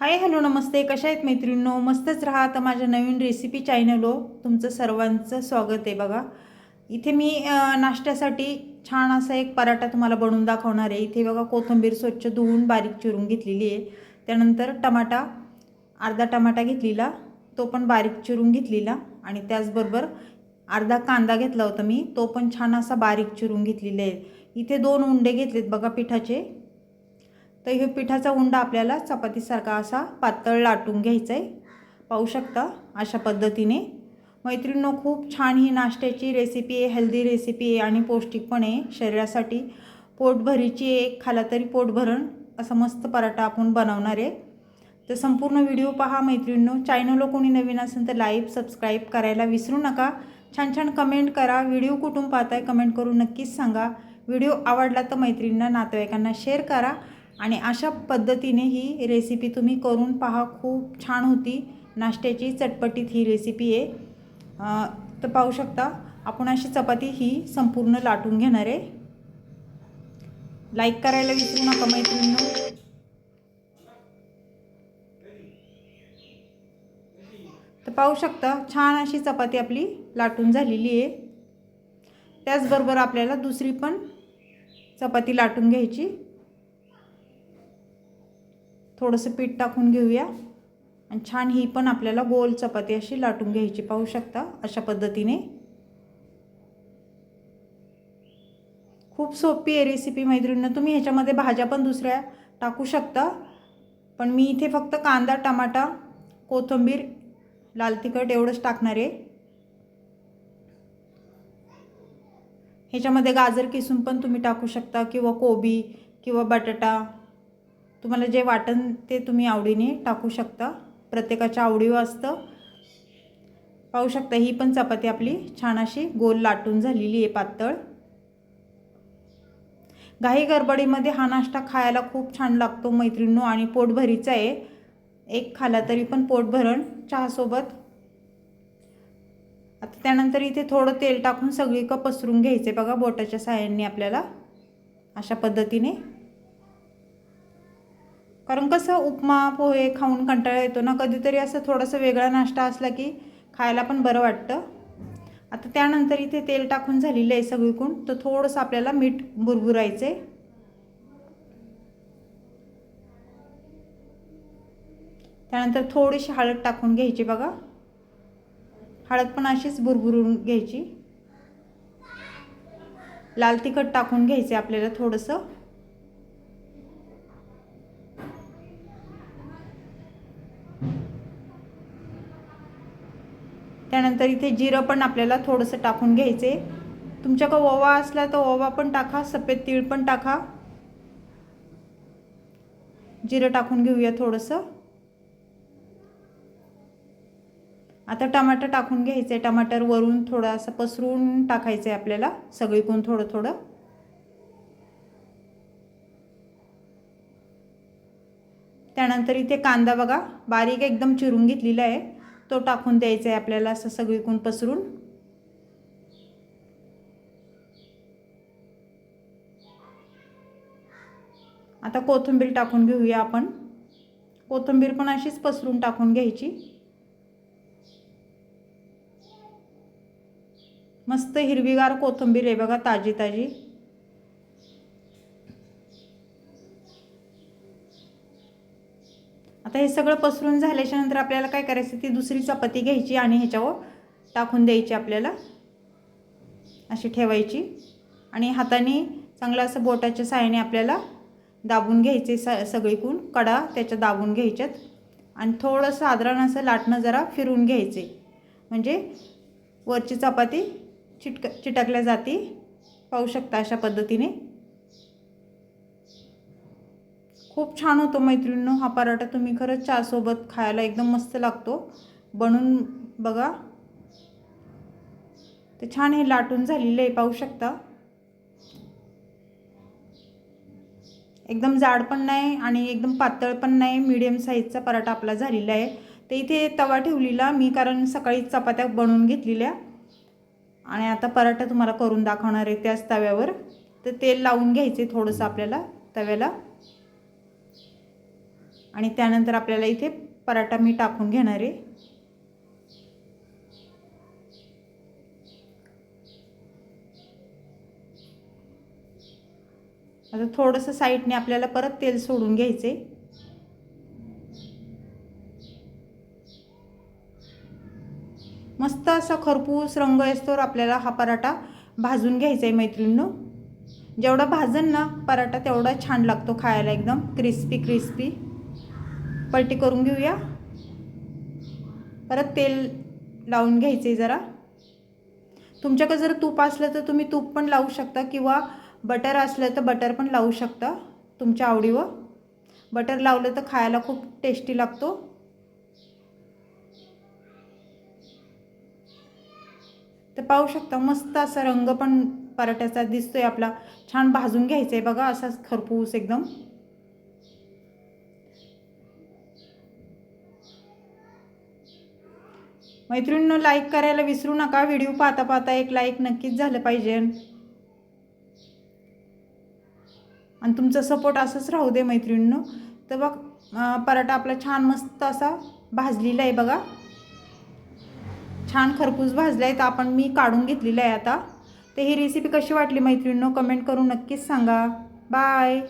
Hi hello नमस्ते, कशा आहेत मैत्रिणींनो? मस्तच राहा. तर माझ्या नवीन रेसिपी चॅनलवर तुमचं सर्वांचं स्वागत आहे. बघा इथे मी नाश्त्यासाठी छान असा एक पराठा तुम्हाला बनवून दाखवणार आहे. इथे बघा कोथिंबीर स्वच्छ धुवून बारीक चिरून घेतलेली आहे. त्यानंतर टमाटा, अर्धा टमाटा घेतलेला, तो पण बारीक चिरून घेतलेला. आणि त्याचबरोबर अर्धा कांदा घेतला होता मी, तो पण छान असा बारीक चिरून घेतलेला आहे. इथे 2 उंडे घेतलेत बघा पिठाचे. तर हे पिठाचा उंडा आपल्याला चपातीसारखा असा पातळ लाटून घ्यायचा आहे. पाहू शकता अशा पद्धतीने. मैत्रिणींनो, खूप छान ही नाश्त्याची रेसिपी आहे, हेल्दी रेसिपी आहे आणि पौष्टिक पण आहे शरीरासाठी. पोटभरीची एक खाला तरी पोट भरण असा मस्त पराठा आपण बनवणार आहे. तर संपूर्ण व्हिडिओ पहा मैत्रिणींनो. चॅनलला कोणी नवीन असेल तर लाईक सबस्क्राईब करायला विसरू नका. छान छान कमेंट करा. व्हिडिओ कुठून पाहताय कमेंट करून नक्कीच सांगा. व्हिडिओ आवडला तर मैत्रिणींना नातेवाईकांना शेअर करा. आणि अशा पद्धतीने ही रेसिपी तुम्ही करून पहा, खूप छान होती. नाश्त्याची चटपटीत ही रेसिपी आहे. तर पाहू शकता आपण अशी चपाती ही संपूर्ण लाटून घेणार आहे. लाईक करायला विसरू नका मैत्रिणींनो. तर पाहू शकता छान अशी चपाती आपली लाटून झालेली आहे. त्याचबरोबर आपल्याला दुसरी पण चपाती लाटून घ्यायची. थोडंसं पीठ टाकून घेऊया आणि छान ही पण आपल्याला गोल चपाती अशी लाटून घ्यायची. पाहू शकता अशा पद्धतीने. खूप सोपी आहे रेसिपी मैत्रिणींनो. तुम्ही ह्याच्यामध्ये भाज्या पण दुसऱ्या टाकू शकता, पण मी इथे फक्त कांदा, टमाटा, कोथिंबीर, लाल तिखट एवढंच टाकणार आहे. ह्याच्यामध्ये गाजर किसून पण तुम्ही टाकू शकता किंवा कोबी किंवा बटाटा, तुम्हाला जे वाटन ते तुम्ही आवडीने टाकू शकता. प्रत्येकाच्या आवडीवर असतं. पाहू शकता ही पण चपाती आपली छान अशी गोल लाटून झालेली आहे, पातळ. घाई गडबडीमध्ये हा नाश्ता खायला खूप छान लागतो मैत्रिणींनो आणि पोटभरीचा आहे. एक खाला तरी पण पोट भरण चहासोबत. आता त्यानंतर इथे थोडं तेल टाकून सगळीकडे पसरून घ्यायचे बघा बोटाच्या साहाय्याने आपल्याला अशा पद्धतीने. कारण कसं उपमा पोहे खाऊन कंटाळा येतो ना, कधीतरी असं थोडंसं वेगळा नाश्ता असला की खायला पण बरं वाटतं. आता त्यानंतर इथे तेल टाकून झालेलं आहे सगळीकडून, तर थोडंसं आपल्याला मीठ बुरबुरायचे. त्यानंतर थोडीशी हळद टाकून घ्यायची बघा. हळद पण अशीच बुरबुरून घ्यायची. लाल तिखट टाकून घ्यायचे आपल्याला थोडंसं. त्यानंतर इथे जिरं पण आपल्याला थोडंसं टाकून घ्यायचे. तुमच्याकडे ओवा असला तर ओवा पण टाका, सफेद तीळ पण टाका. जिरं टाकून घेऊया थोडंसं. आता टमाटर टाकून घ्यायचे. टमाटर वरून थोडंसं पसरून टाकायचं आहे आपल्याला सगळीकडून थोडं थोडं. त्यानंतर इथे कांदा बघा बारीक एकदम चिरून घेतलेला आहे, तो टाकून द्यायचा आहे आपल्याला असं सगळीकडून पसरून. आता कोथिंबीर टाकून घेऊया आपण. कोथिंबीर पण अशीच पसरून टाकून घ्यायची. मस्त हिरवीगार कोथिंबीर आहे बघा, ताजी ताजी. आता हे सगळं पसरून झाल्याच्या नंतर आपल्याला काय करायचं, ती दुसरी चपाती घ्यायची आणि ह्याच्यावर टाकून द्यायची आपल्याला. अशी ठेवायची आणि हाताने चांगलं असं बोटाच्या साहाय्याने आपल्याला दाबून घ्यायचे. सगळीकडून कडा त्याच्या दाबून घ्यायच्यात आणि थोडं साधारण असं लाटणं जरा फिरून घ्यायचे, म्हणजे वरची चपाती चिटकल्या जाती. पाहू शकता अशा पद्धतीने. खूप छान होतो मैत्रिणींनो हा पराठा. तुम्ही खरंच चहासोबत खायला एकदम मस्त लागतो. बनवून बघा. ते छान हे लाटून झालेलं आहे, पाहू शकता. एकदम जाड पण नाही आणि एकदम पातळ पण नाही, मीडियम साईजचा पराठा आपला झालेला आहे. तर इथे तवा ठेवलेला मी, कारण सकाळी चपात्या बनवून घेतलेल्या आणि आता पराठा तुम्हाला करून दाखवणार आहे त्याच तव्यावर. तर तेल लावून घ्यायचे थोडंसं आपल्याला तव्याला. आणि त्यानंतर आपल्याला इथे पराठा मी टाकून घेणार आहे. आता थोडंसं साईडने आपल्याला परत तेल सोडून घ्यायचे. मस्त असा खरपूस रंग येतोवर आपल्याला हा पराठा भाजून घ्यायचा आहे मैत्रिणींनो. जेवढा भाजन ना पराठा तेवढा छान लागतो खायला, एकदम क्रिस्पी क्रिस्पी. पलटी करून घेऊया. परत तेल लावून घ्यायचे जरा. तुमच्याकडे जर तूप असलं तर तुम्ही तूप पण लावू शकता किंवा बटर असलं तर बटर पण लावू शकता तुमच्या आवडीवर. बटर लावलं तर खायला खूप टेस्टी लागतो. तर पाहू शकता मस्त असा रंग पण पराठ्याचा दिसतोय आपला. छान भाजून घ्यायचं आहे बघा, असाच खरपूस एकदम. मैत्रिणींनो, लाईक करायला विसरू नका. व्हिडिओ पाहता पाहता एक लाईक नक्कीच झालं पाहिजे आणि तुमचा सपोर्ट असंच राहू दे मैत्रिणींनो. तर बघ पराठा आपला छान मस्त असा भाजलेला आहे बघा. छान खरपूस भाजला आहे. तर आपण मी काढून घेतलेला आहे आता. तर ही रेसिपी कशी वाटली मैत्रिणींनो कमेंट करून नक्कीच सांगा. बाय.